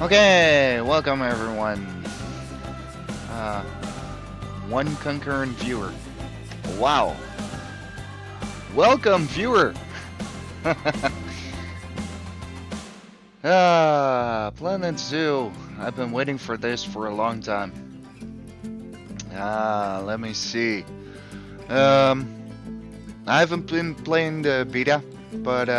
Okay, welcome everyone. One concurrent viewer. Wow. Welcome, viewer. Planet Zoo. I've been waiting for this for a long time. Let me see. I haven't been playing the beta, but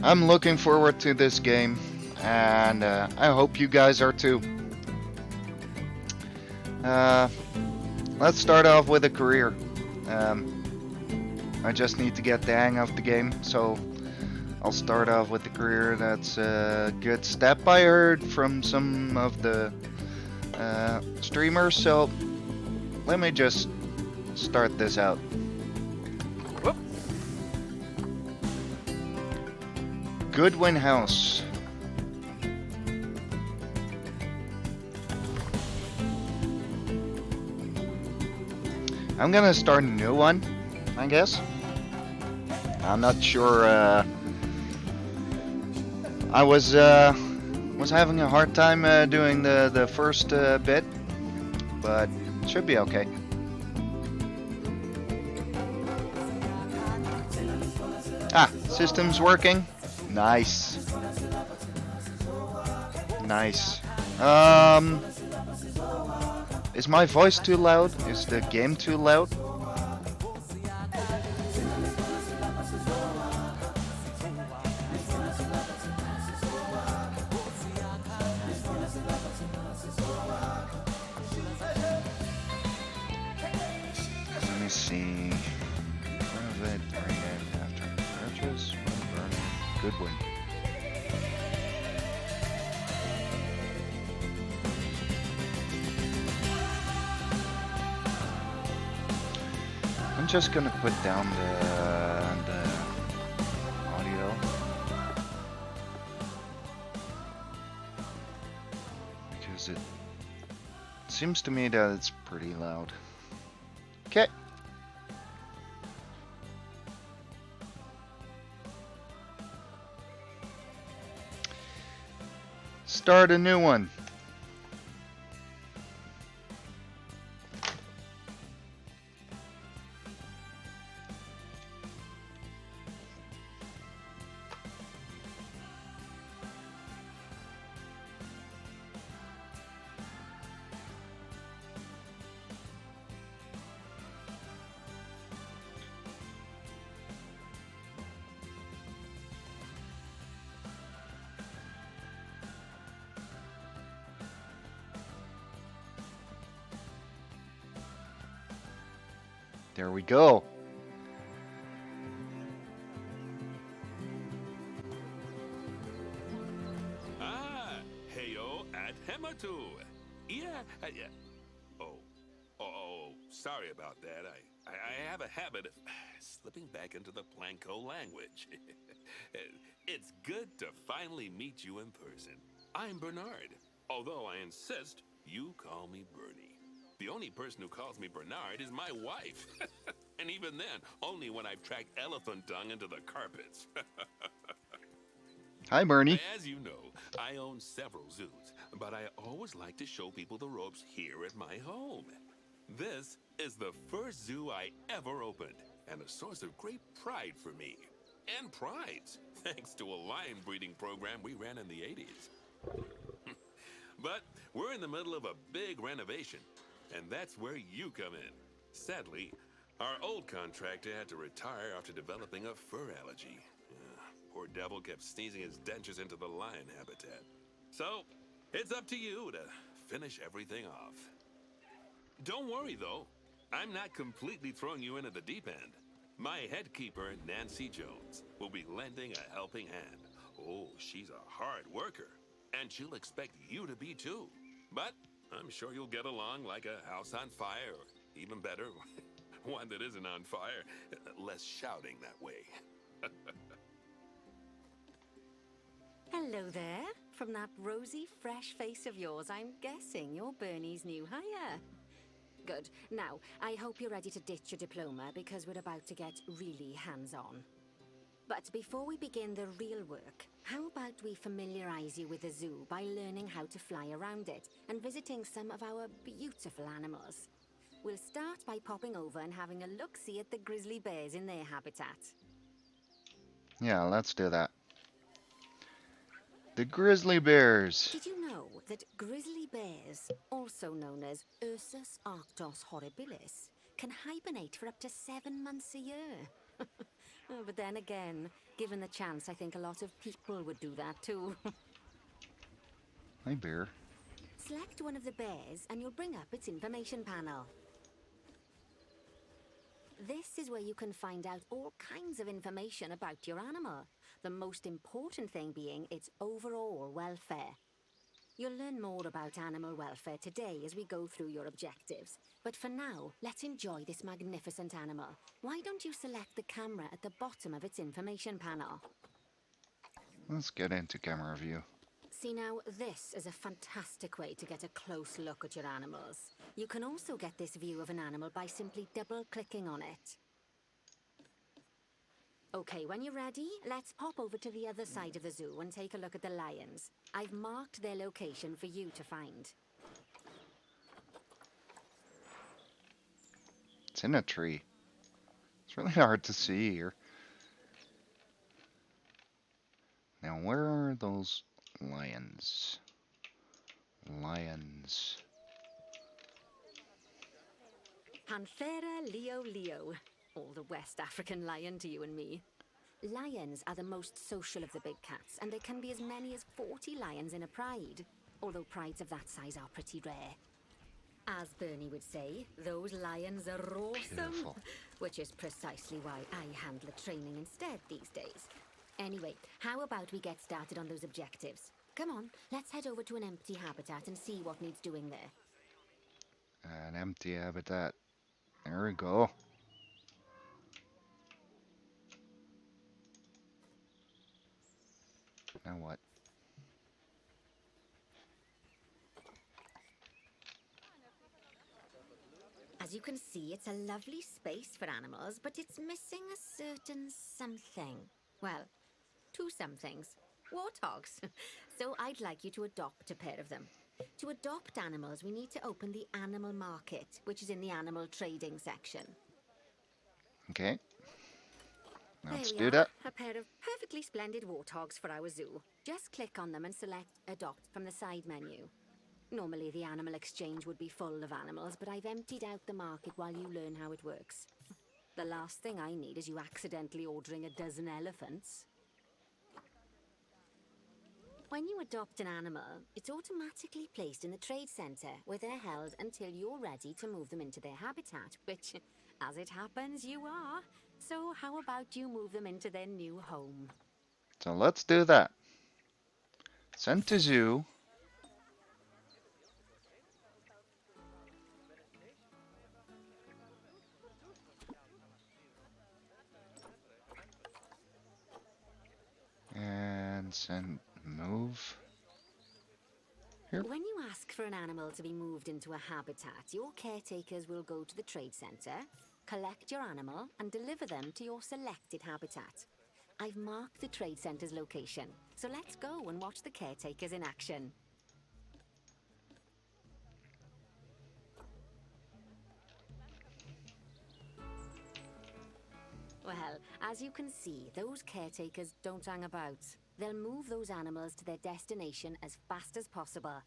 I'm looking forward to this game, and I hope you guys are too. Let's start off with a career. I just need to get the hang of the game, so I'll start off with the career. That's a good step I heard from some of the streamers, so let me just start this out. Goodwin House. I'm gonna start a new one, I guess. I'm not sure. I was having a hard time doing the first bit, but it should be okay. System's working. Nice. Nice. Um, is my voice too loud? Is the game too loud? Let me see. Renovate, rename after purchase, burning, good win. I'm just gonna put down the audio because it seems to me that it's pretty loud. Okay. Start a new one. There we go. Ah, heyo at Hematu. Yeah, yeah. Oh, sorry about that. I have a habit of slipping back into the Planko language. It's good to finally meet you in person. I'm Bernard, although I insist you call me Bernie. The only person who calls me Bernard is my wife. And even then, only when I've tracked elephant dung into the carpets. Hi, Bernie. As you know, I own several zoos, but I always like to show people the ropes here at my home. This is the first zoo I ever opened, and a source of great pride for me. And prides, thanks to a lion breeding program we ran in the 80s. But we're in the middle of a big renovation, and that's where you come in. Sadly, our old contractor had to retire after developing a fur allergy. Poor devil kept sneezing his dentures into the lion habitat. So, it's up to you to finish everything off. Don't worry, though. I'm not completely throwing you in at the deep end. My head keeper, Nancy Jones, will be lending a helping hand. Oh, she's a hard worker, and she'll expect you to be too. But I'm sure you'll get along like a house on fire, or even better, one that isn't on fire. Less shouting that way. Hello there. From that rosy, fresh face of yours, I'm guessing you're Bernie's new hire. Good. Now, I hope you're ready to ditch your diploma because we're about to get really hands-on. But before we begin the real work, how about we familiarize you with the zoo by learning how to fly around it and visiting some of our beautiful animals? We'll start by popping over and having a look-see at the grizzly bears in their habitat. Yeah, let's do that. The grizzly bears. Did you know that grizzly bears, also known as Ursus arctos horribilis, can hibernate for up to 7 months a year? Oh, but then again, given the chance, I think a lot of people would do that too. Hi, bear. Select one of the bears and you'll bring up its information panel. This is where you can find out all kinds of information about your animal. The most important thing being its overall welfare. You'll learn more about animal welfare today as we go through your objectives. But for now, let's enjoy this magnificent animal. Why don't you select the camera at the bottom of its information panel? Let's get into camera view. See now, this is a fantastic way to get a close look at your animals. You can also get this view of an animal by simply double-clicking on it. Okay, when you're ready, let's pop over to the other side of the zoo and take a look at the lions. I've marked their location for you to find. It's in a tree. It's really hard to see here. Now, where are those lions? lions. Panthera leo leo, or the West African lion to you and me. Lions are the most social of the big cats, and there can be as many as 40 lions in a pride, although prides of that size are pretty rare. As Bernie would say, those lions are awesome, Beautiful. which is precisely why I handle the training instead these days. Anyway, how about we get started on those objectives? Come on, let's head over to an empty habitat and see what needs doing there. An empty habitat. There we go. Now what? As you can see, it's a lovely space for animals, but it's missing a certain something. Well, two somethings. Warthogs. So I'd like you to adopt a pair of them. To adopt animals, we need to open the animal market, which is in the animal trading section. Okay. Let's There do we are, that. a pair of perfectly splendid warthogs for our zoo. Just click on them and select Adopt from the side menu. Normally the animal exchange would be full of animals, but I've emptied out the market while you learn how it works. The last thing I need is you accidentally ordering a dozen elephants. When you adopt an animal, it's automatically placed in the trade centre, where they're held until you're ready to move them into their habitat, which, as it happens, you are. So how about you move them into their new home? So let's do that. Send to zoo. And send move. Here. When you ask for an animal to be moved into a habitat, your caretakers will go to the trade centre, collect your animal, and deliver them to your selected habitat. I've marked the trade centre's location, so let's go and watch the caretakers in action. Well, as you can see, those caretakers don't hang about. They'll move those animals to their destination as fast as possible.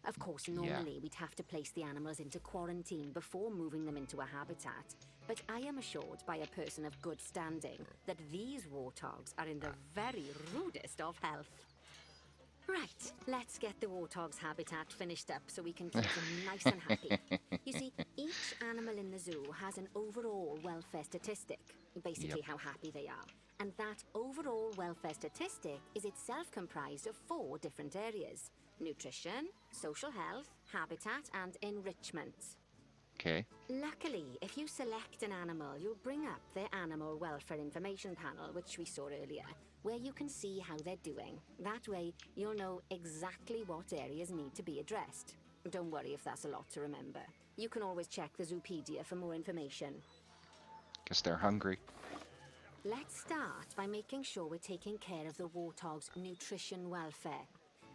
Of course, normally we'd have to place the animals into quarantine before moving them into a habitat. But I am assured by a person of good standing that these warthogs are in the very rudest of health. Right, let's get the warthog's habitat finished up so we can keep them nice and happy. You see, each animal in the zoo has an overall welfare statistic, basically how happy they are. And that overall welfare statistic is itself comprised of 4 different areas: nutrition, social health, habitat, and enrichment. Okay. Luckily, if you select an animal, you'll bring up their animal welfare information panel, which we saw earlier, where you can see how they're doing. That way, you'll know exactly what areas need to be addressed. Don't worry if that's a lot to remember. You can always check the Zoopedia for more information. Guess they're hungry. Let's start by making sure we're taking care of the warthog's nutrition welfare.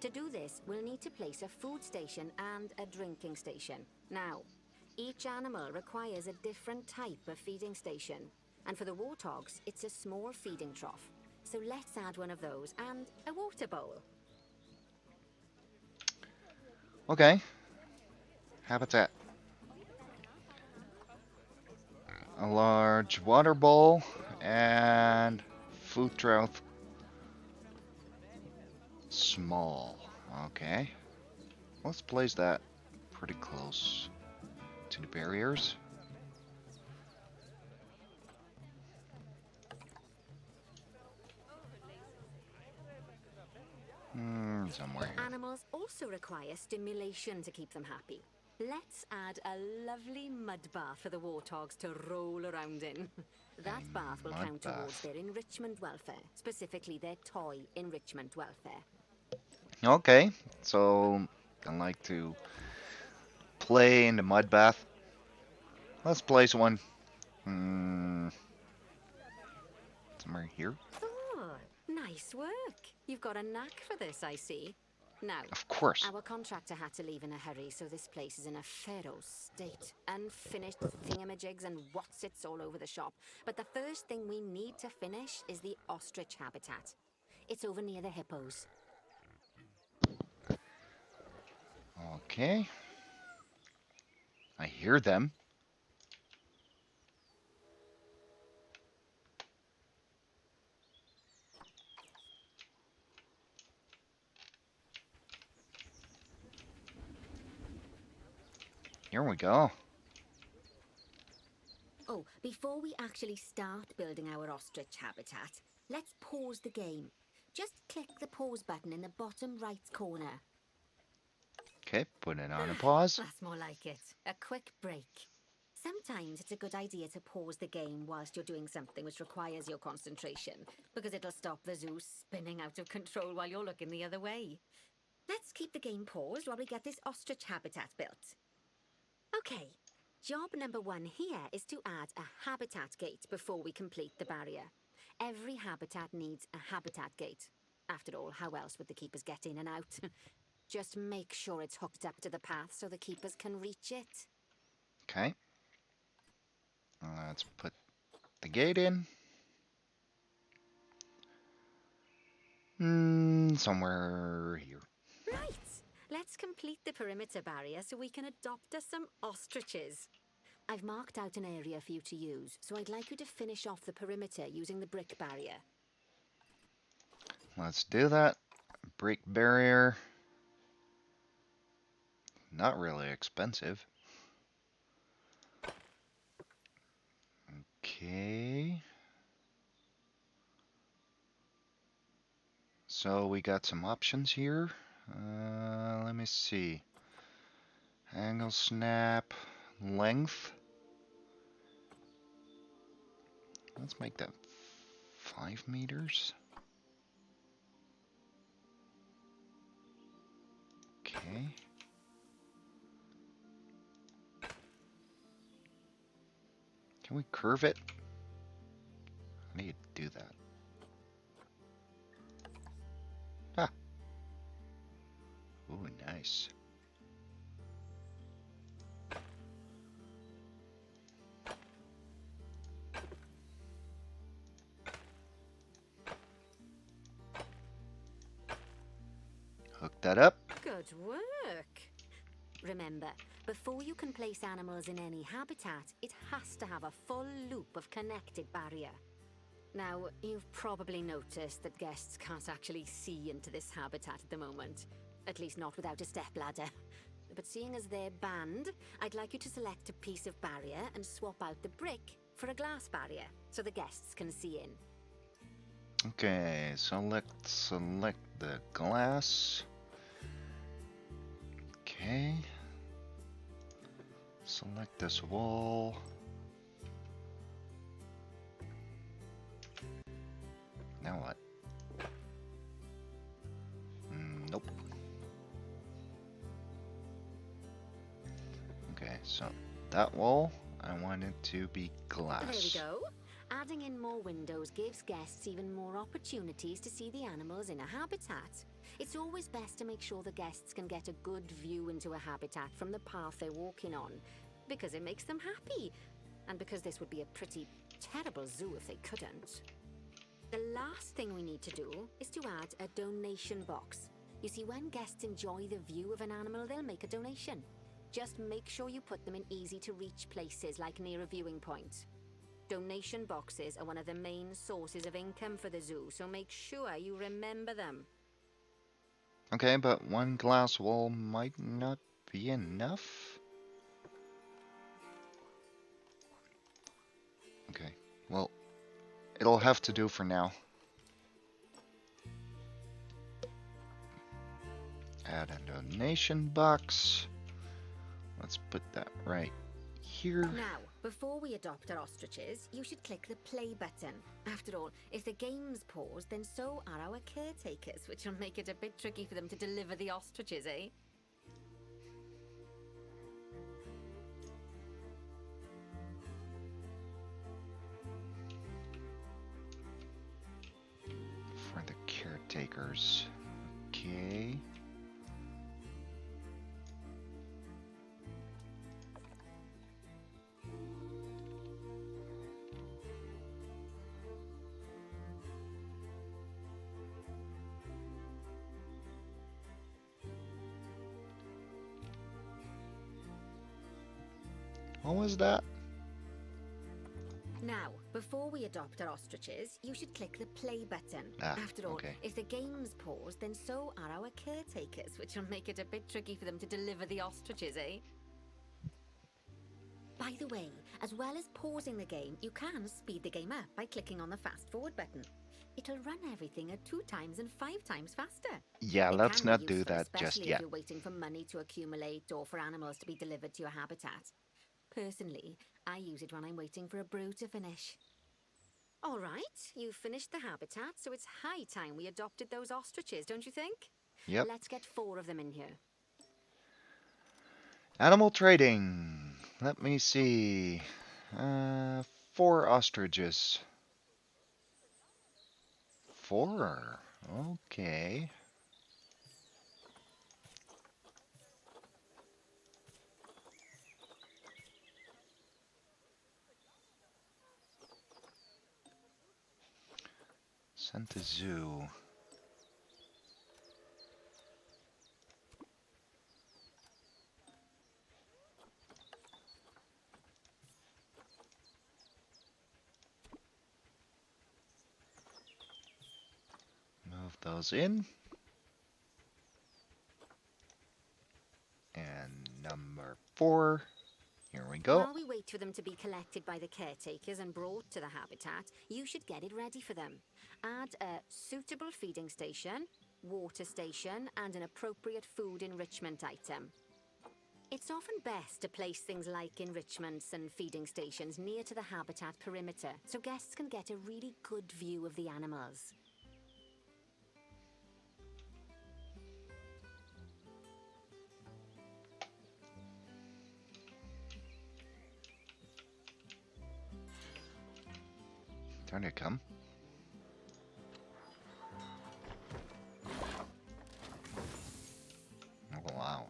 To do this, we'll need to place a food station and a drinking station. Now, each animal requires a different type of feeding station. And for the warthogs, it's a small feeding trough. So let's add one of those and a water bowl. Okay. Habitat. A large water bowl and food trough. Small. Okay. Let's place that pretty close to the barriers. Somewhere here. Animals also require stimulation to keep them happy. Let's add a lovely mud bath for the warthogs to roll around in. That bath will mud count towards bath. their enrichment welfare, specifically their toy enrichment welfare. Okay, so I like to play in the mud bath. Let's place one. Somewhere here. Oh, nice work. You've got a knack for this, I see. Now, Of course. our contractor had to leave in a hurry, so this place is in a pharaoh state. Unfinished thingamajigs and whatsits all over the shop. But the first thing we need to finish is the ostrich habitat. It's over near the hippos. Okay. I hear them. Here we go. Oh, before we actually start building our ostrich habitat, let's pause the game. Just click the pause button in the bottom right corner. Okay, put it on a pause. That's more like it. A quick break. Sometimes it's a good idea to pause the game whilst you're doing something which requires your concentration, because it'll stop the zoo spinning out of control while you're looking the other way. Let's keep the game paused while we get this ostrich habitat built. Okay, job number 1 here is to add a habitat gate before we complete the barrier. Every habitat needs a habitat gate. After all, how else would the keepers get in and out? Just make sure it's hooked up to the path so the keepers can reach it. Okay. Let's put the gate in. Somewhere here. Right, let's complete the perimeter barrier so we can adopt us some ostriches. I've marked out an area for you to use, so I'd like you to finish off the perimeter using the brick barrier. Let's do that. Brick barrier. Not really expensive. Okay. So we got some options here. Let me see. Angle snap, length. Let's make that 5 meters. Okay. Can we curve it? I need to do that. Ah. Ooh, nice. Hook that up. Good work! Remember, before you can place animals in any habitat, it has to have a full loop of connected barrier. Now, you've probably noticed that guests can't actually see into this habitat at the moment. At least not without a stepladder. But seeing as they're banned, I'd like you to select a piece of barrier and swap out the brick for a glass barrier, so the guests can see in. Okay, select the glass. Okay. Select this wall. Now what? Nope. Okay, so that wall, I want it to be glass. There we go. Adding in more windows gives guests even more opportunities to see the animals in a habitat. It's always best to make sure the guests can get a good view into a habitat from the path they're walking on, because it makes them happy, and because this would be a pretty terrible zoo if they couldn't. The last thing we need to do is to add a donation box. You see, when guests enjoy the view of an animal, they'll make a donation. Just make sure you put them in easy-to-reach places, like near a viewing point. Donation boxes are one of the main sources of income for the zoo, so make sure you remember them. Okay, but one glass wall might not be enough. Okay, well, it'll have to do for now. Add a donation box. Let's put that right here. Now, before we adopt our ostriches, you should click the play button. After all, if the game's paused, then so are our caretakers, which will make it a bit tricky for them to deliver the ostriches, eh? For the caretakers. Okay. What was that? Now, before we adopt our ostriches, you should click the play button. After all, okay. if the game's paused, then so are our caretakers, which will make it a bit tricky for them to deliver the ostriches, eh? By the way, as well as pausing the game, you can speed the game up by clicking on the fast forward button. It'll run everything at 2 times and 5 times faster. Yeah, It let's can be not do useful, that just especially yet. if you're waiting for money to accumulate or for animals to be delivered to your habitat. Personally, I use it when I'm waiting for a brew to finish. All right, you've finished the habitat, so it's high time we adopted those ostriches, don't you think? Yep. Let's get 4 of them in here. Animal trading. Let me see. 4 ostriches. 4. Okay. Sent to zoo. Move those in. And number 4. Here we go. While we wait for them to be collected by the caretakers and brought to the habitat, you should get it ready for them. Add a suitable feeding station, water station, and an appropriate food enrichment item. It's often best to place things like enrichments and feeding stations near to the habitat perimeter, so guests can get a really good view of the animals. Time to come. Oh, wow.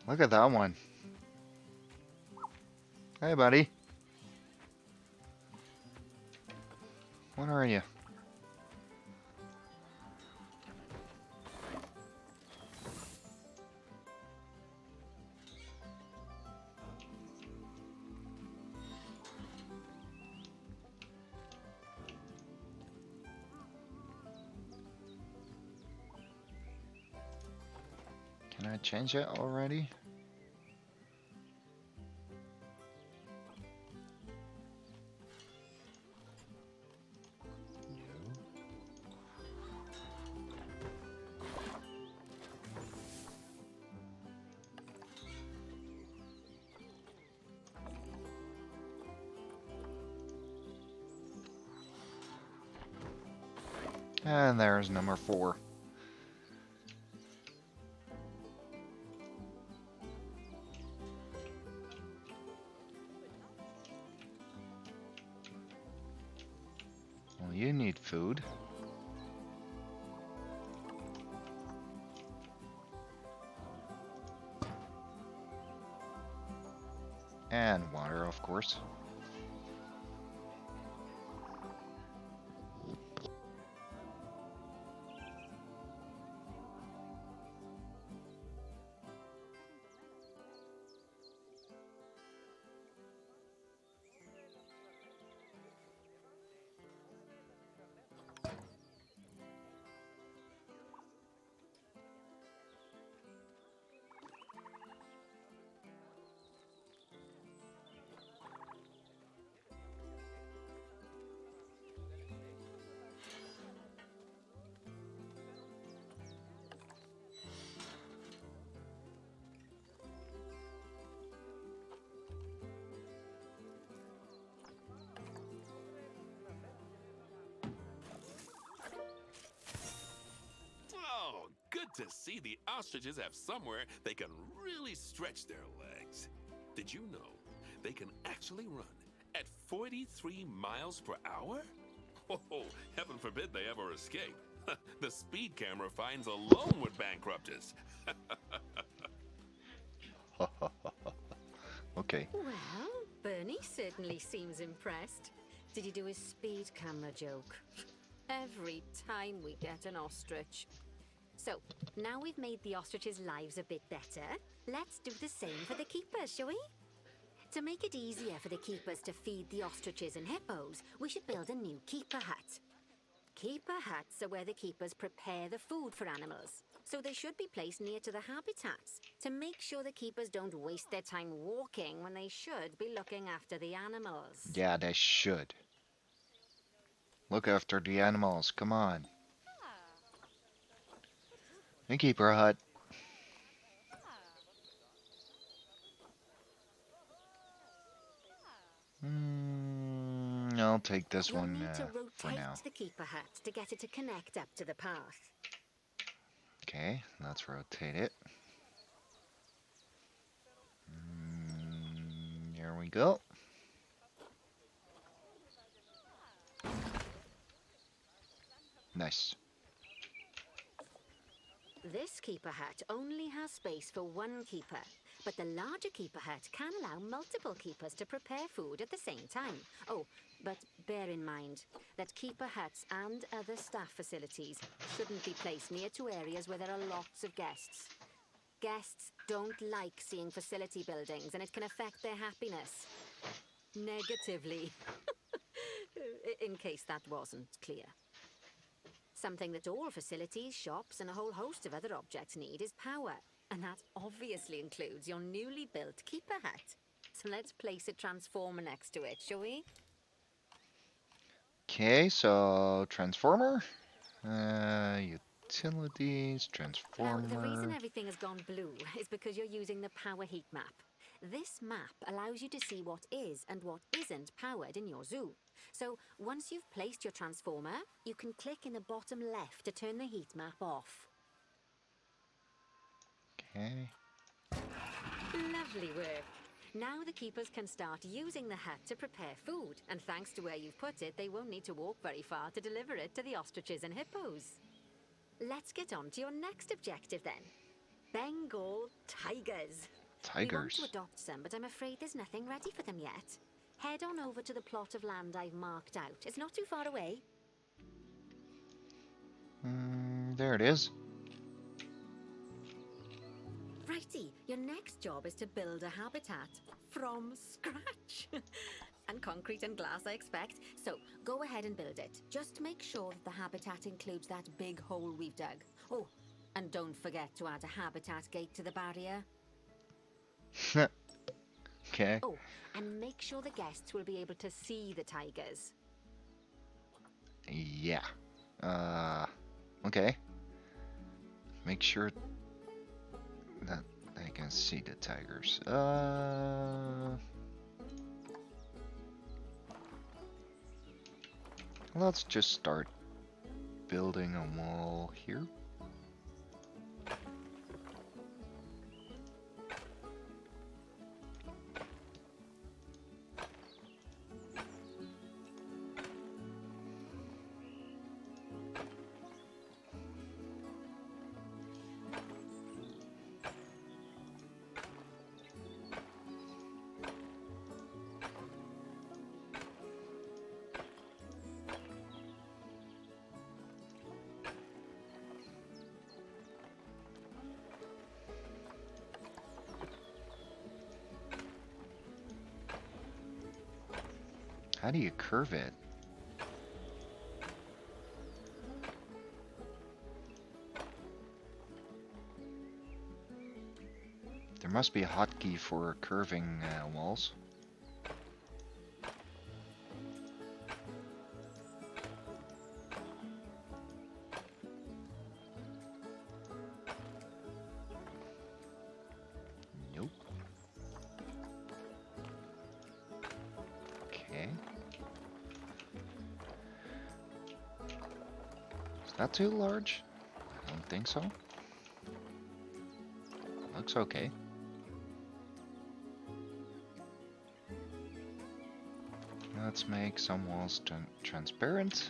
Look at that one. Hey, buddy. What are you? Can I change it already? And there's number 4. Well, you need food. And water, of course. Oh, good to see the ostriches have somewhere they can really stretch their legs. Did you know they can actually run at 43 miles per hour? Oh, heaven forbid they ever escape. The speed camera fines alone would bankrupt us. Okay. Well, Bernie certainly seems impressed. Did you do his speed camera joke? Every time we get an ostrich. So, now we've made the ostriches' lives a bit better, let's do the same for the keepers, shall we? To make it easier for the keepers to feed the ostriches and hippos, we should build a new keeper hut. Keeper huts are where the keepers prepare the food for animals, so they should be placed near to the habitats to make sure the keepers don't waste their time walking when they should be looking after the animals. Yeah, they should. Look after the animals, come on. And keep her hut. I'll take this You'll one need to for rotate now. the keeper hut to get it to connect up to the path. Okay, let's rotate it. There we go. Nice. This keeper hut only has space for one keeper, but the larger keeper hut can allow multiple keepers to prepare food at the same time. Oh, but bear in mind that keeper huts and other staff facilities shouldn't be placed near to areas where there are lots of guests. Guests don't like seeing facility buildings, and it can affect their happiness negatively. In case that wasn't clear. Something that all facilities, shops, and a whole host of other objects need is power. And that obviously includes your newly built keeper hut. So let's place a transformer next to it, shall we? Okay, so transformer. Utilities, Now, transformer. the reason everything has gone blue is because you're using the power heat map. This map allows you to see what is and what isn't powered in your zoo. So once you've placed your transformer, you can click in the bottom left to turn the heat map off. Okay. Lovely work. Now the keepers can start using the hut to prepare food, and thanks to where you've put it, they won't need to walk very far to deliver it to the ostriches and hippos. Let's get on to your next objective then. Bengal tigers. We want Tigers. to adopt some, but I'm afraid there's nothing ready for them yet. Head on over to the plot of land I've marked out. It's not too far away. There it is. Righty, your next job is to build a habitat from scratch. And concrete and glass, I expect. So go ahead and build it. Just make sure that the habitat includes that big hole we've dug. Oh, and don't forget to add a habitat gate to the barrier. Okay. Oh, and make sure the guests will be able to see the tigers. Yeah. Okay. Make sure that they can see the tigers. Let's just start building a wall here. How do you curve it? There must be a hotkey for curving walls. Nope. Okay. Is that too large? I don't think so. Looks okay. Let's make some walls transparent.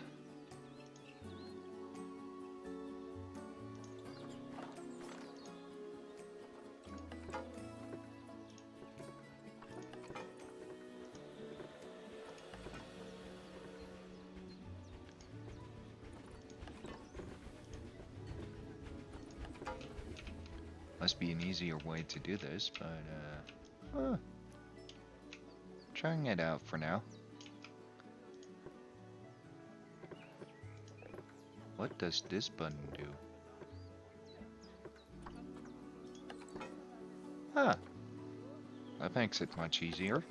Must be an easier way to do this, but trying it out for now. What does this button do? Ah, that makes it much easier.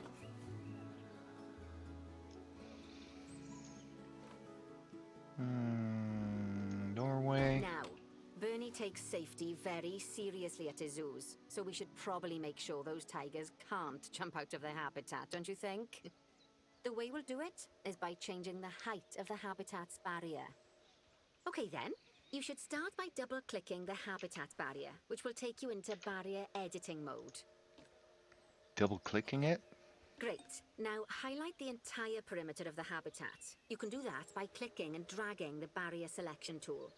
Doorway. Now, Bernie takes safety very seriously at his zoos, so we should probably make sure those tigers can't jump out of their habitat, don't you think? The way we'll do it is by changing the height of the habitat's barrier. Okay then, you should start by double-clicking the habitat barrier, which will take you into barrier editing mode. Double-clicking it? Great. Now highlight the entire perimeter of the habitat. You can do that by clicking and dragging the barrier selection tool.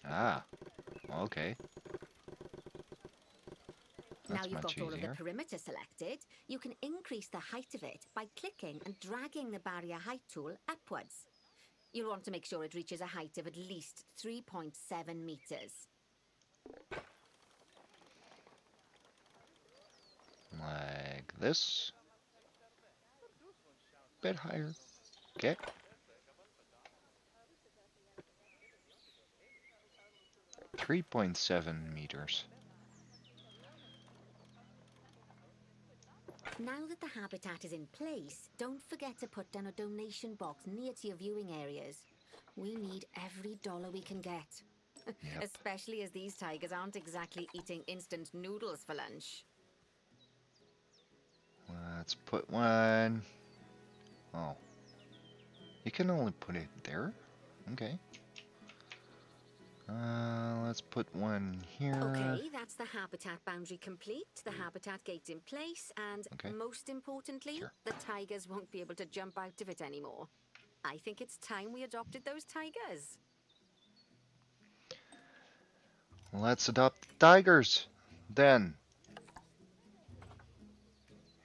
Ah, okay. Now That's you've much got all of the easier. perimeter selected, you can increase the height of it by clicking and dragging the barrier height tool upwards. You'll want to make sure it reaches a height of at least 3.7 meters. Like this. Bit higher. Okay. $3.7 meters. Now that the habitat is in place, don't forget to put down a donation box near to your viewing areas. We need every dollar we can get. Yep. Especially as these tigers aren't exactly eating instant noodles for lunch. Let's put one. Oh. You can only put it there? Okay. Let's put one here. Okay, that's the habitat boundary complete, the habitat gate's in place, and Okay. most importantly, Sure. the tigers won't be able to jump out of it anymore. I think it's time we adopted those tigers. Let's adopt the tigers. Then.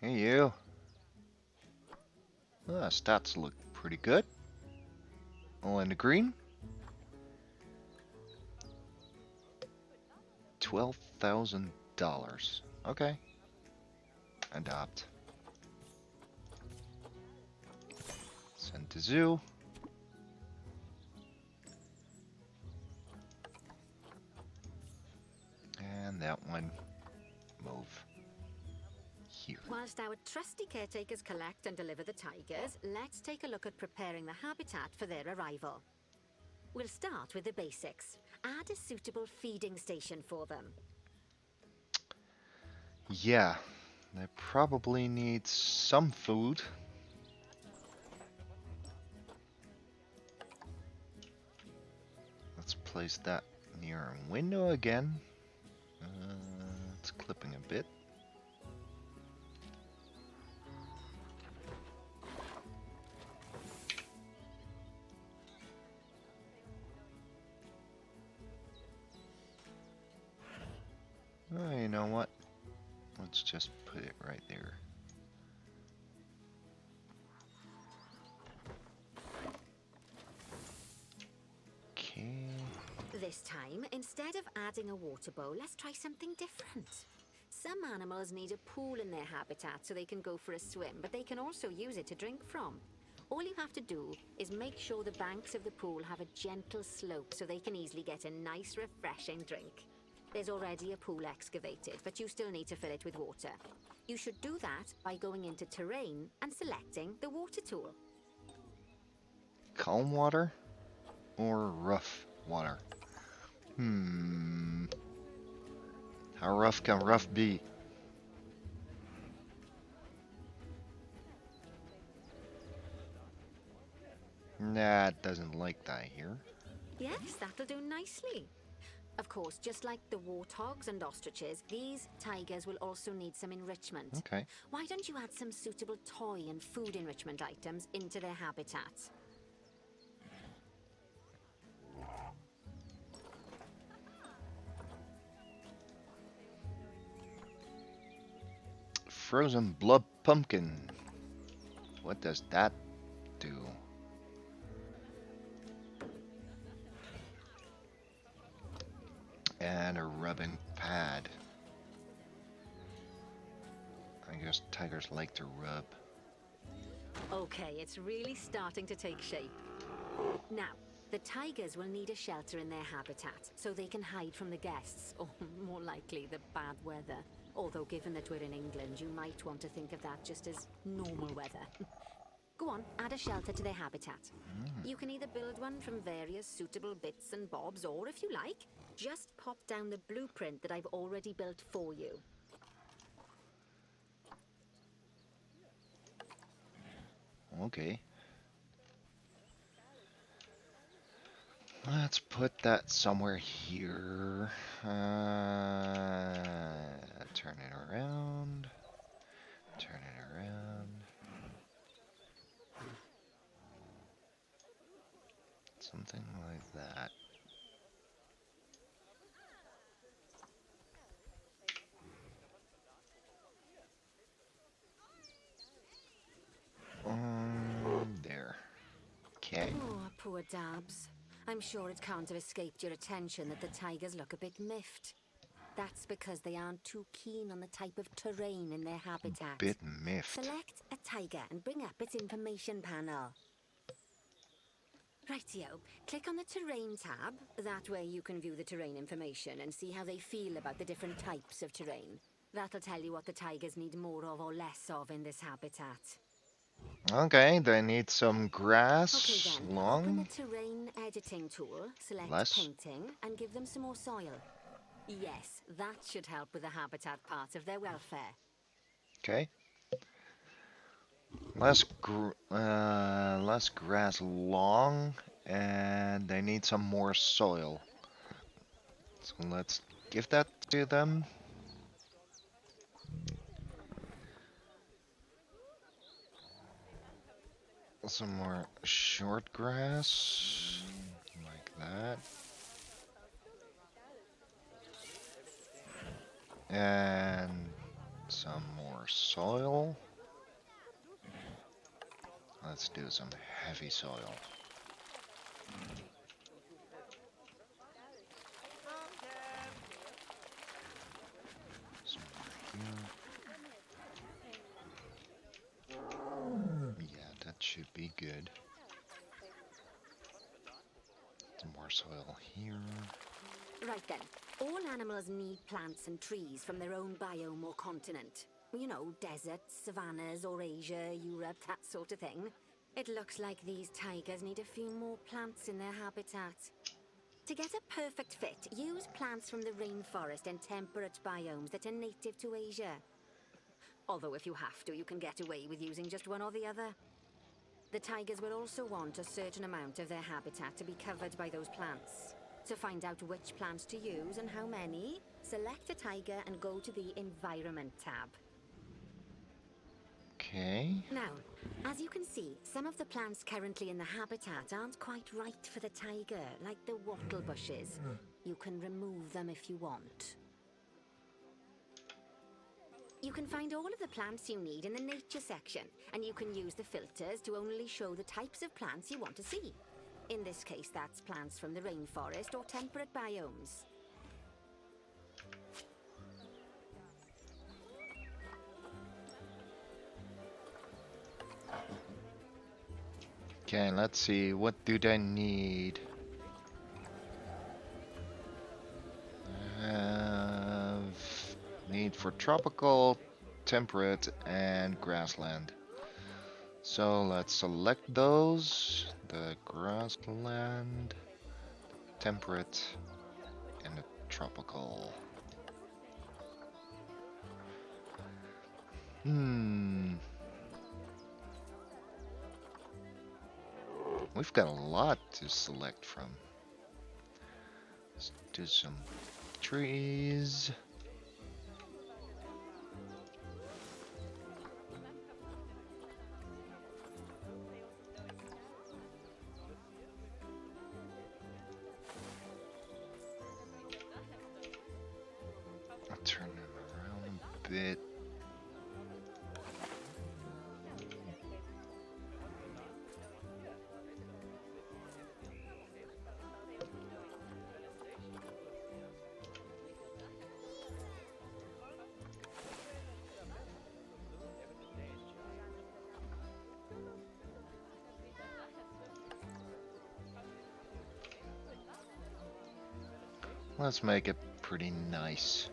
Hey, you. Stats look pretty good. All in the green. $12,000. Okay. Adopt. Send to zoo. And that one move here. Whilst our trusty caretakers collect and deliver the tigers, let's take a look at preparing the habitat for their arrival. We'll start with the basics. Add a suitable feeding station for them. Yeah, they probably need some food. Let's place that near a window again. It's clipping a bit. Oh, you know what? Let's just put it right there. Okay. This time, instead of adding a water bowl, let's try something different. Some animals need a pool in their habitat so they can go for a swim, but they can also use it to drink from. All you have to do is make sure the banks of the pool have a gentle slope so they can easily get a nice, refreshing drink. There's already a pool excavated, but you still need to fill it with water. You should do that by going into terrain and selecting the water tool. Calm water or rough water? How rough can rough be? Nah, it doesn't like that here. Yes, that'll do nicely. Of course, just like the warthogs and ostriches, these tigers will also need some enrichment. Okay. Why don't you add some suitable toy and food enrichment items into their habitats? Frozen blood pumpkin. What does that do? and a rubbing pad. I guess tigers like to rub. Okay, it's really starting to take shape. Now, the tigers will need a shelter in their habitat so they can hide from the guests, or more likely, the bad weather. Although, given that we're in England, you might want to think of that just as normal weather. Go on, add a shelter to their habitat. You can either build one from various suitable bits and bobs, or if you like, just pop down the blueprint that I've already built for you. Okay. Let's put that somewhere here. Turn it around. Turn it around. Something like that. There. Okay. Oh, poor Dabs. I'm sure it can't have escaped your attention that the tigers look a bit miffed. That's because they aren't too keen on the type of terrain in their habitat. Bit miffed. Select a tiger and bring up its information panel. Rightio, click on the terrain tab. That way you can view the terrain information and see how they feel about the different types of terrain. That'll tell you what the tigers need more of or less of in this habitat. Okay, they need some grass. Okay then, open Long. the terrain editing tool, select Less. painting, and give them some more soil. Yes, that should help with the habitat part of their welfare. Okay. Less grass long, and they need some more soil. So let's give that to them. Some more short grass, like that. And some more soil. Let's do some heavy soil. Some right here. Yeah, that should be good. Some more soil here. Right then, all animals need plants and trees from their own biome or continent. You know, deserts, savannas, or Asia, Europe, that sort of thing. It looks like these tigers need a few more plants in their habitat. To get a perfect fit, use plants from the rainforest and temperate biomes that are native to Asia. Although if you have to, you can get away with using just one or the other. The tigers will also want a certain amount of their habitat to be covered by those plants. To find out which plants to use and how many, select a tiger and go to the Environment tab. Okay. Now, as you can see, some of the plants currently in the habitat aren't quite right for the tiger, like the wattle bushes. You can remove them if you want. You can find all of the plants you need in the nature section, and you can use the filters to only show the types of plants you want to see. In this case, that's plants from the rainforest or temperate biomes. Okay, let's see. What do they need? Need for tropical, temperate, and grassland. So let's select those. The grassland, temperate, and the tropical. We've got a lot to select from. Let's do some trees. I'll turn them around a bit. Let's make it pretty nice.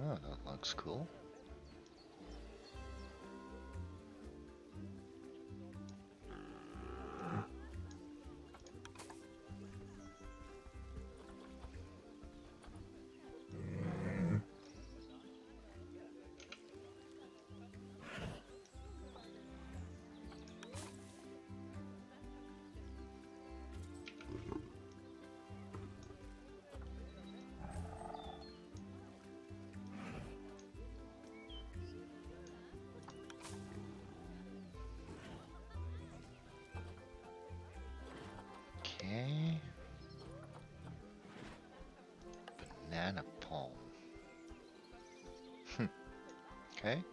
Oh, that looks cool. Okay. Banana palm. Okay.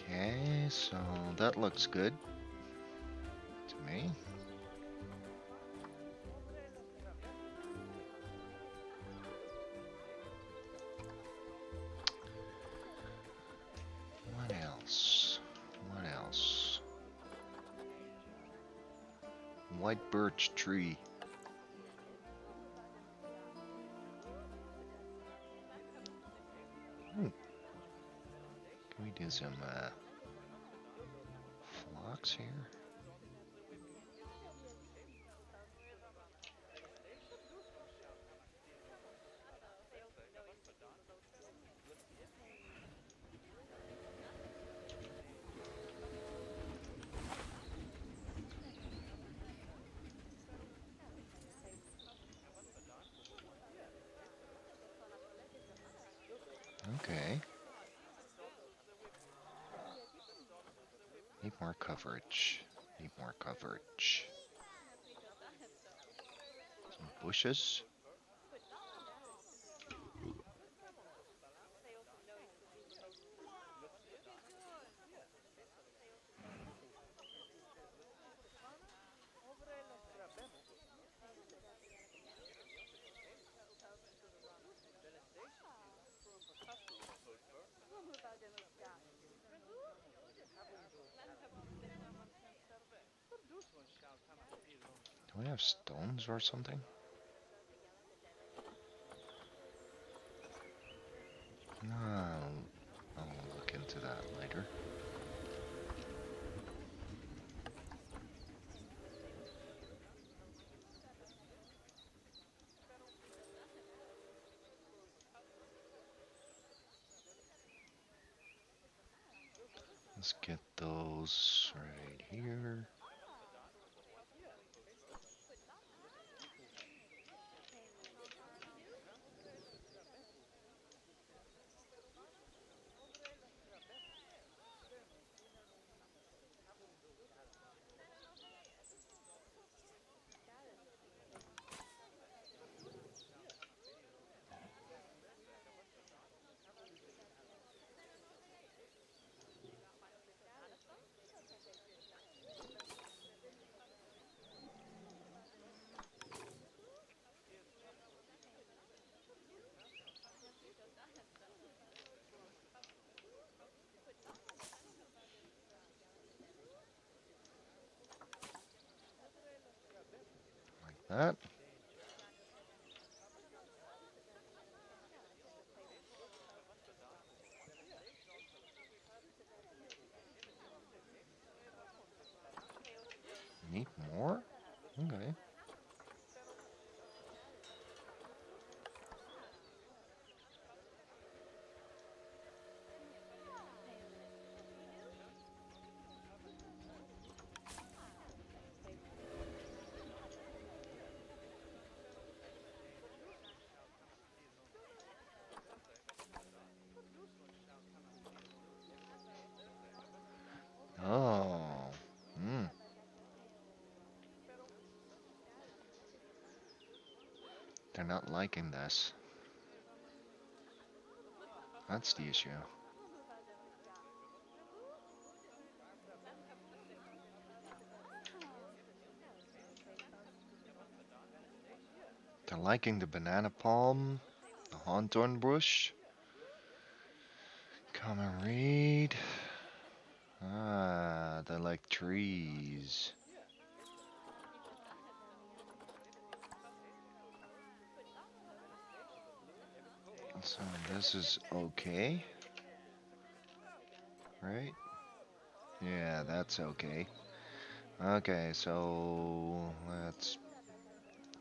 Okay, so that looks good to me. What else? What else? White birch tree. Can we do some flocks here? Okay. Need more coverage. Need more coverage. Some bushes. Do we have stones or something? No, I'll look into that later. Let's get those right here. Like that. Need more? Okay. They're not liking this. That's the issue. They're liking the banana palm, the hawthorn bush. Common reed. Ah, they like trees. So this is okay, right? Yeah, that's okay. Okay, so let's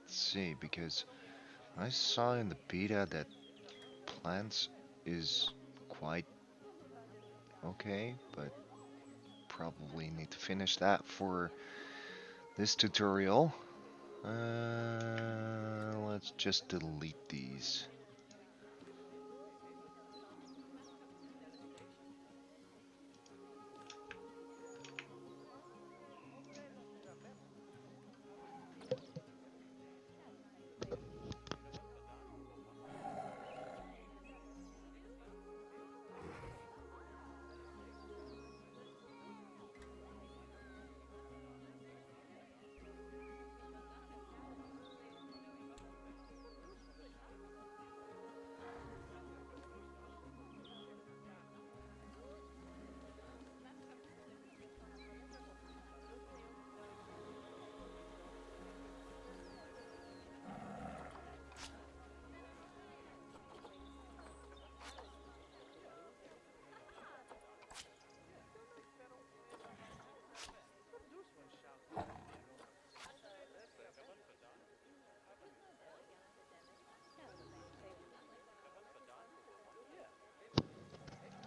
see, because I saw in the beta that plants is quite okay, but probably need to finish that for this tutorial. Let's just delete these.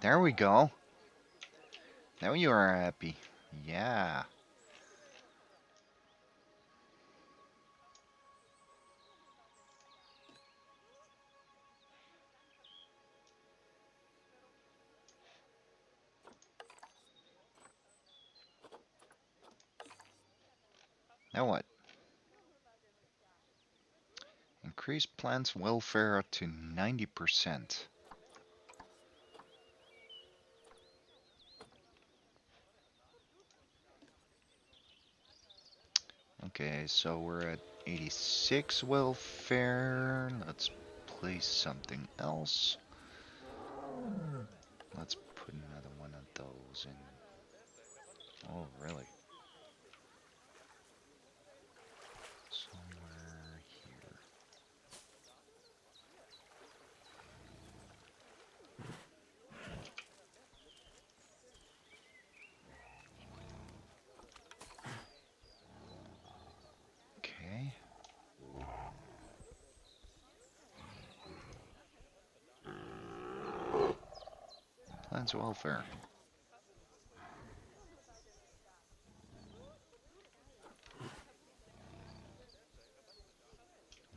There we go. Now you are happy. Yeah. Now what? Increase plants' welfare to 90%. Okay, so we're at 86 welfare. Let's place something else. Let's put another one of those in. Oh, really? Somewhere here. Okay. Plants welfare.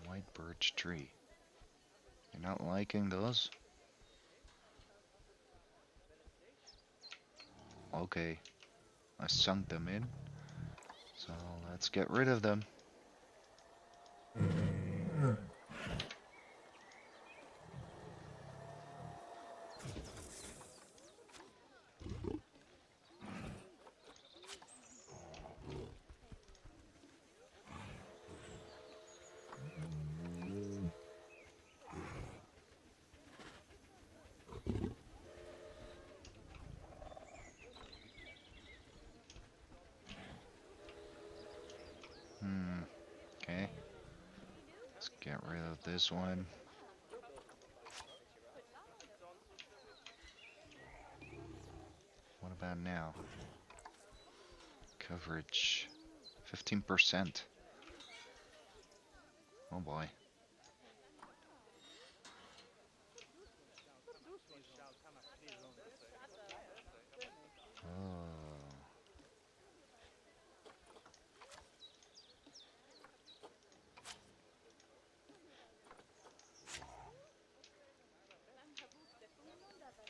White birch tree. You're not liking those? Okay. I sunk them in. So let's get rid of them. Okay. Let's get rid of this one. What about now? Coverage. 15%. Oh boy. Oh.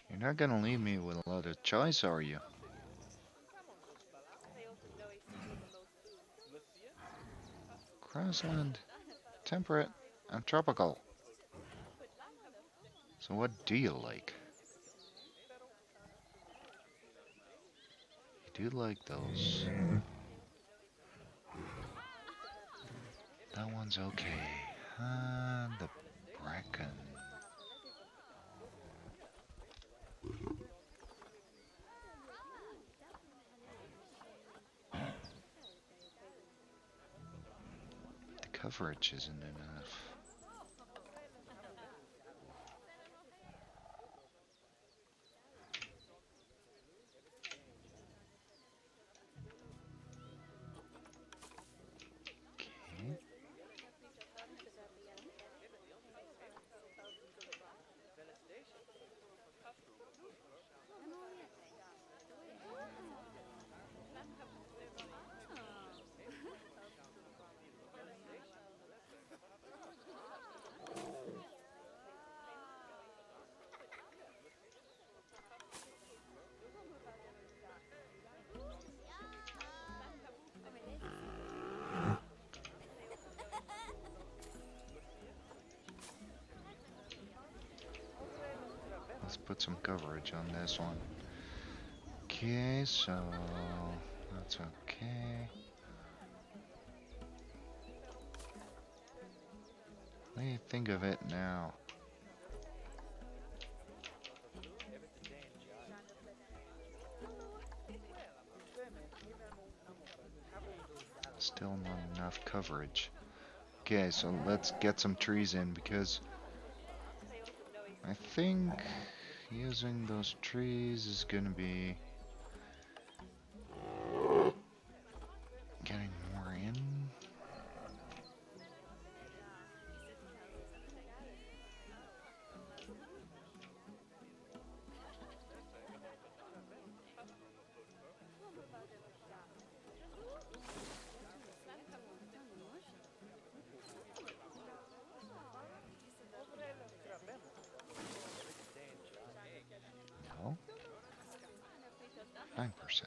You're not gonna leave me with a lot of choice, are you? Grassland. Temperate. I'm tropical. So what do you like? You do like those. That one's okay. The bracken. The coverage isn't enough. Okay. Let's put some coverage on this one. Okay, so that's okay. What do you think of it now? Still not enough coverage. Okay, so let's get some trees in because I think using those trees is gonna be getting more in. No? 9%.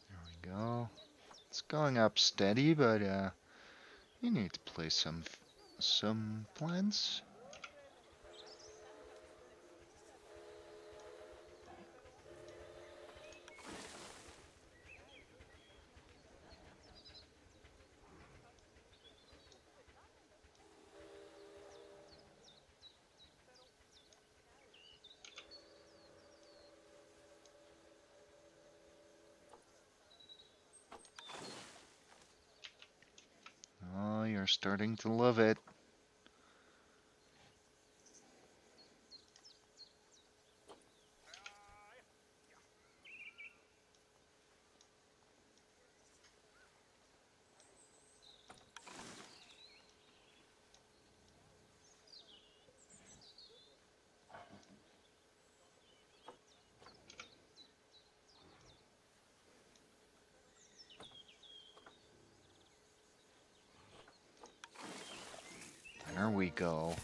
There we go. It's going up steady, but you need to place some plants. Oh, you're starting to love it. There we go.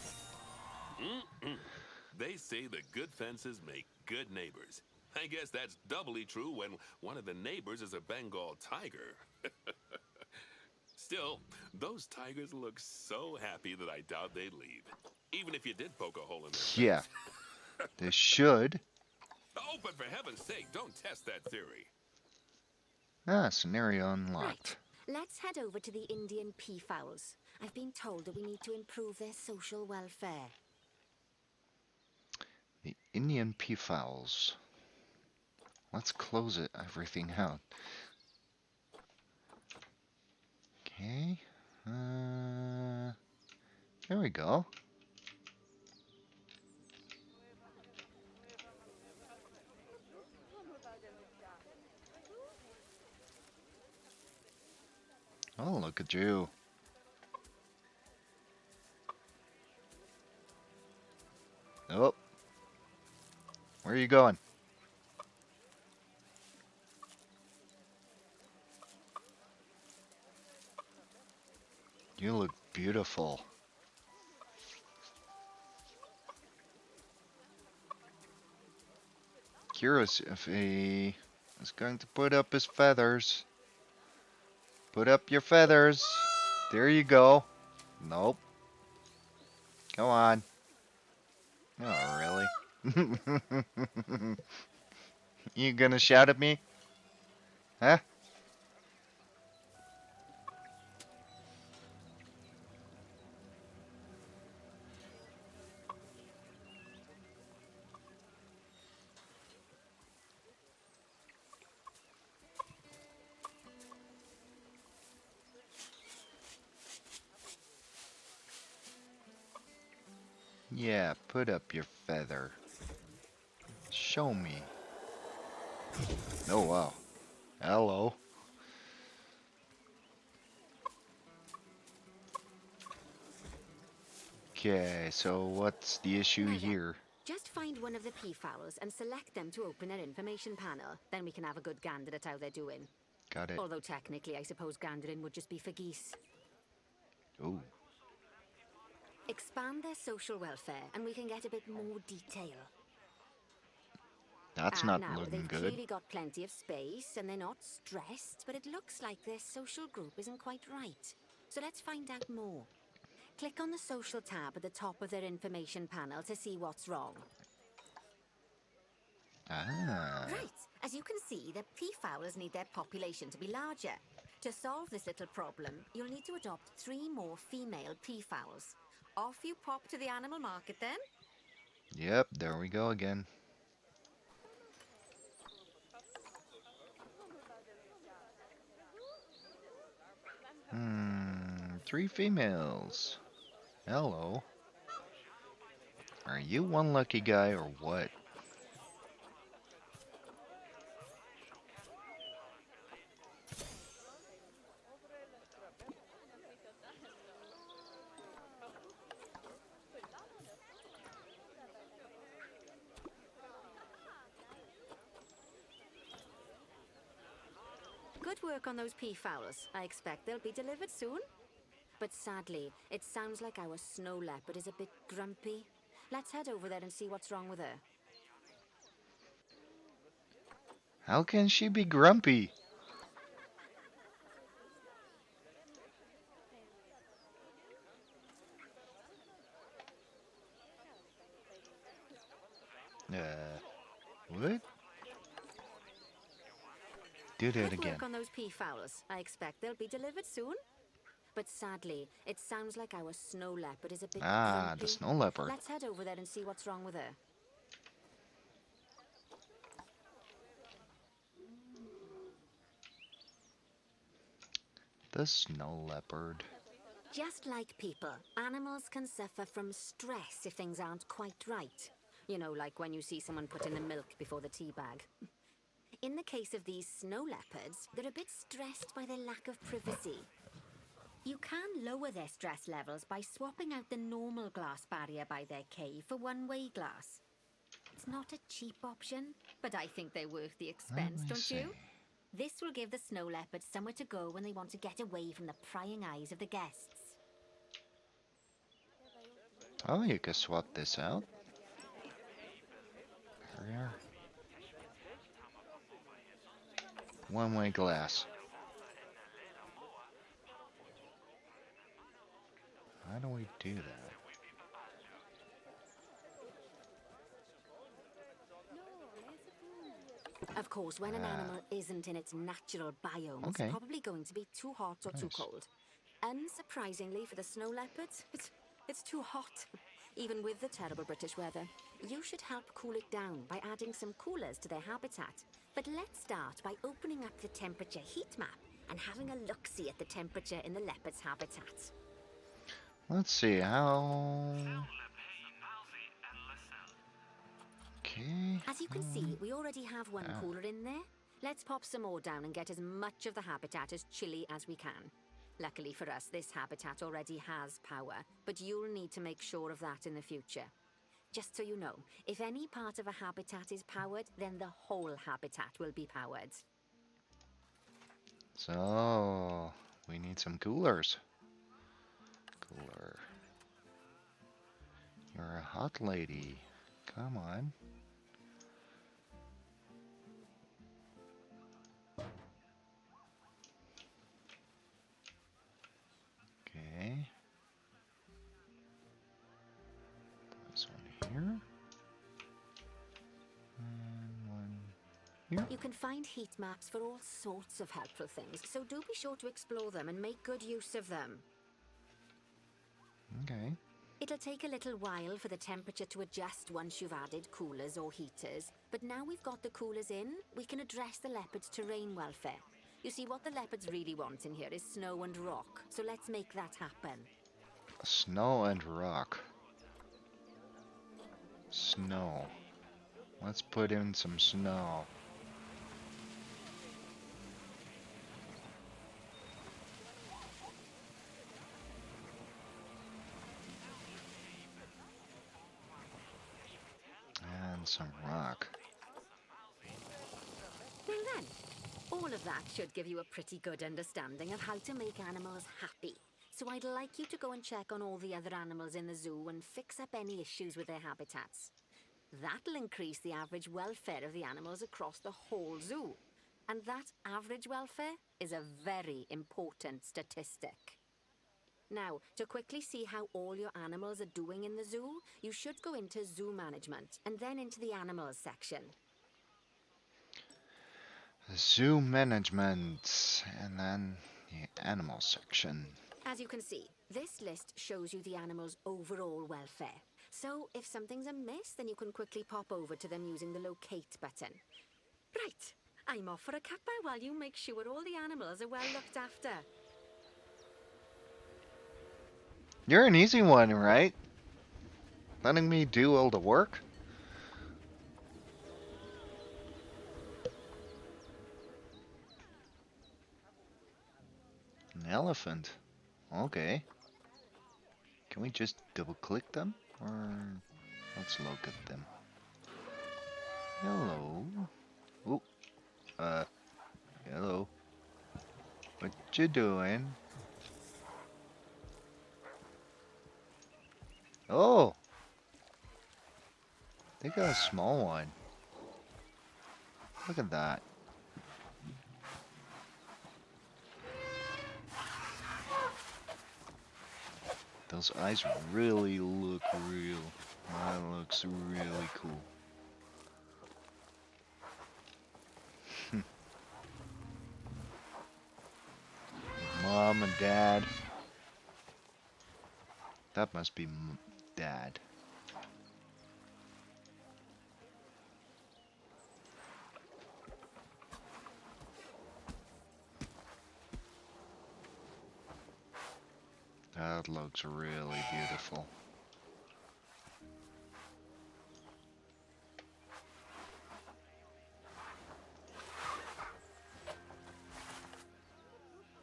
They say that good fences make good neighbors. I guess that's doubly true when one of the neighbors is a Bengal tiger. Still, those tigers look so happy that I doubt they'd leave. Even if you did poke a hole in their Yeah, fence. they should. Oh, but for heaven's sake, don't test that theory. Scenario unlocked. Right. Let's head over to the Indian peafowls. I've been told that we need to improve their social welfare. The Indian peafowls. Let's close it, everything out. Okay. There we go. Oh, look at you. Oh. Where are you going? You look beautiful. Curious if he is going to put up his feathers. Put up your feathers. There you go. Nope. Go on. Oh, really? You gonna shout at me? Huh? Yeah, put up your feather. Show me. Oh, wow. Hello. Okay, so what's the issue Now then, here? just find one of the peafowls and select them to open their information panel. Then we can have a good gander at how they're doing. Got it. Although technically, I suppose gandering would just be for geese. Ooh. Expand their social welfare, and we can get a bit more detail. That's not now, looking they've good. clearly got plenty of space, and they're not stressed, but it looks like their social group isn't quite right. So let's find out more. Click on the social tab at the top of their information panel to see what's wrong. Ah. Right, as you can see, the peafowls need their population to be larger. To solve this little problem, you'll need to adopt 3 more female peafowls. Off you pop to the animal market then. Yep, there we go again. Hmm, 3 females. Hello. Are you one lucky guy or what? Good work on those peafowls. I expect they'll be delivered soon. But sadly, it sounds like our snow leopard is a bit grumpy. Let's head over there and see what's wrong with her. How can she be grumpy? What? Do that Good again. work on those peafowls. I expect they'll be delivered soon. But sadly, it sounds like our snow leopard is a bit Ah, grumpy. the snow leopard. Let's head over there and see what's wrong with her. The snow leopard. Just like people, animals can suffer from stress if things aren't quite right. You know, like when you see someone put in the milk before the tea bag. In the case of these snow leopards, they're a bit stressed by their lack of privacy. You can lower their stress levels by swapping out the normal glass barrier by their cave for one-way glass. It's not a cheap option, but I think they're worth the expense, Let me don't see. you? This will give the snow leopards somewhere to go when they want to get away from the prying eyes of the guests. Oh, you can swap this out. Here. One-way glass. How do we do that? Of course, when an animal isn't in its natural biome, Okay. it's probably going to be too hot or too Nice. cold. Unsurprisingly for the snow leopards, it's too hot, even with the terrible British weather. You should help cool it down by adding some coolers to their habitat. But let's start by opening up the temperature heat map and having a look-see at the temperature in the leopard's habitat. Let's see how. Okay. As you can see, we already have one cooler in there. Let's pop some more down and get as much of the habitat as chilly as we can. Luckily for us, this habitat already has power, but you'll need to make sure of that in the future. Just so you know, if any part of a habitat is powered, then the whole habitat will be powered. So we need some coolers. Cooler. You're a hot lady. Come on. Okay. This one here. And one here. You can find heat maps for all sorts of helpful things, so do be sure to explore them and make good use of them. Okay. It'll take a little while for the temperature to adjust once you've added coolers or heaters, but now we've got the coolers in, we can address the leopard's terrain welfare. You see, what the leopards really want in here is snow and rock, so let's make that happen. Snow and rock. Snow. Let's put in some snow. And some rock. Well then, all of that should give you a pretty good understanding of how to make animals happy. So I'd like you to go and check on all the other animals in the zoo and fix up any issues with their habitats. That'll increase the average welfare of the animals across the whole zoo. And that average welfare is a very important statistic. Now, to quickly see how all your animals are doing in the zoo, you should go into zoo management and then into the animals section. Zoo management. And then the animal section. As you can see, this list shows you the animal's overall welfare. So if something's amiss, then you can quickly pop over to them using the locate button. Right, I'm off for a cuppa while you make sure all the animals are well looked after. You're an easy one, right? Letting me do all the work? An elephant. Okay. Can we just double click them? Or let's look at them. Hello. Ooh. Hello. What you doing? Oh! They got a small one. Look at that. Those eyes really look real. That looks really cool. Mom and Dad. That must be Dad. That looks really beautiful.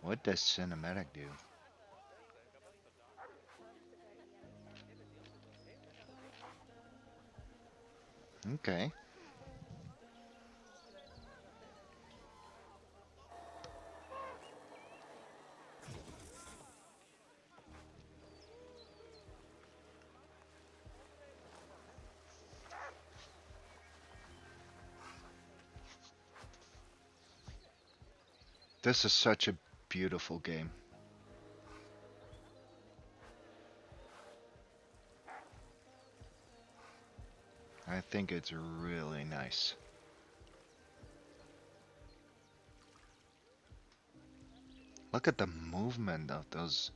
What does cinematic do? Okay. This is such a beautiful game. I think it's really nice. Look at the movement of those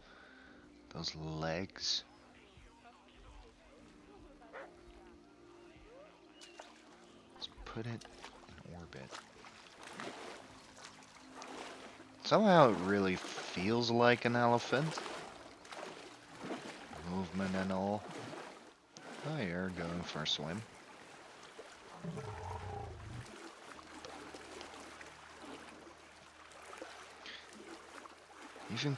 legs. Let's put it in orbit. Somehow it really feels like an elephant. Movement and all. Oh, you're going for a swim. Even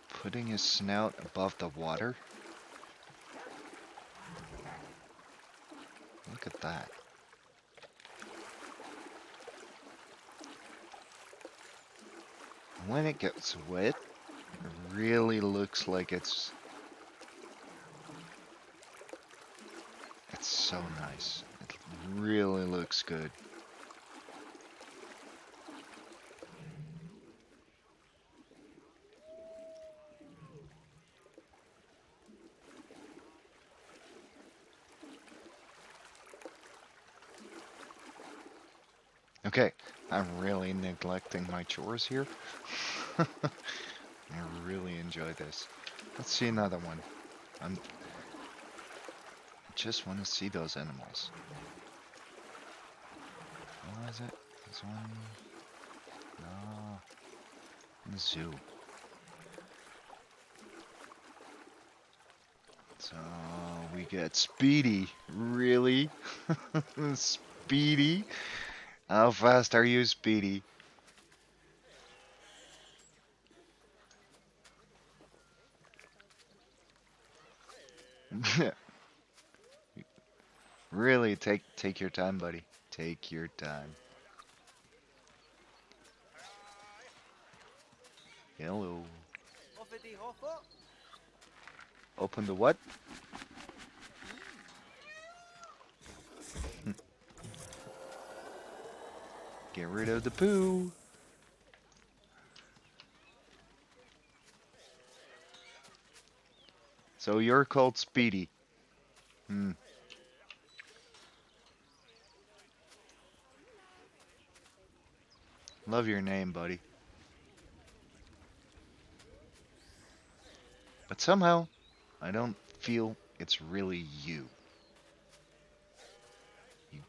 putting his snout above the water. Look at that. When it gets wet, it really looks like it's so nice. It really looks good. Okay, I'm really neglecting my chores here. I really enjoy this. Let's see another one. I just want to see those animals. What is it? This one? No. The zoo. So we get Speedy. Really? Speedy? How fast are you, Speedy? Really, take your time, buddy. Take your time. Hello. Open the what? Get rid of the poo. So you're called Speedy. Love your name, buddy. But somehow, I don't feel it's really you. You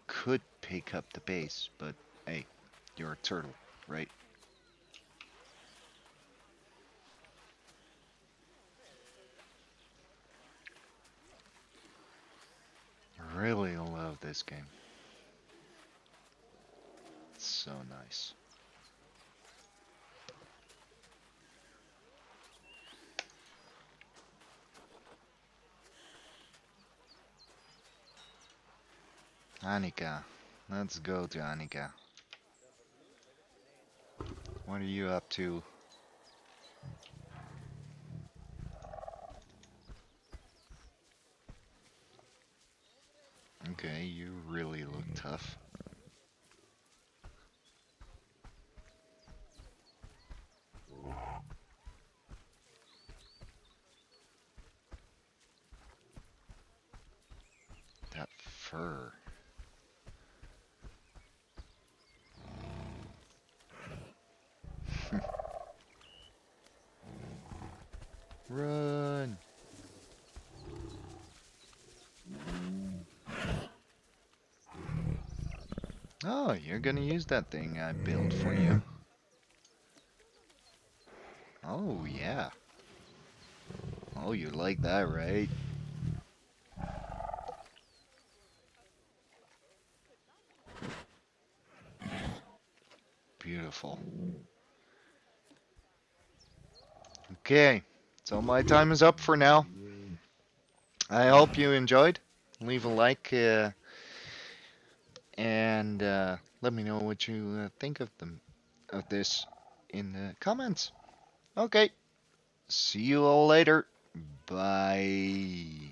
could pick up the pace, but hey, you're a turtle, right? I really love this game. It's so nice. Annika. Let's go to Annika. What are you up to? Okay, you really look tough. That fur. Run! Oh, you're gonna use that thing I built for you. Oh, yeah. Oh, you like that, right? Beautiful. Okay, so my time is up for now. I hope you enjoyed. Leave a like and let me know what you think of this in the comments. Okay, see you all later. Bye.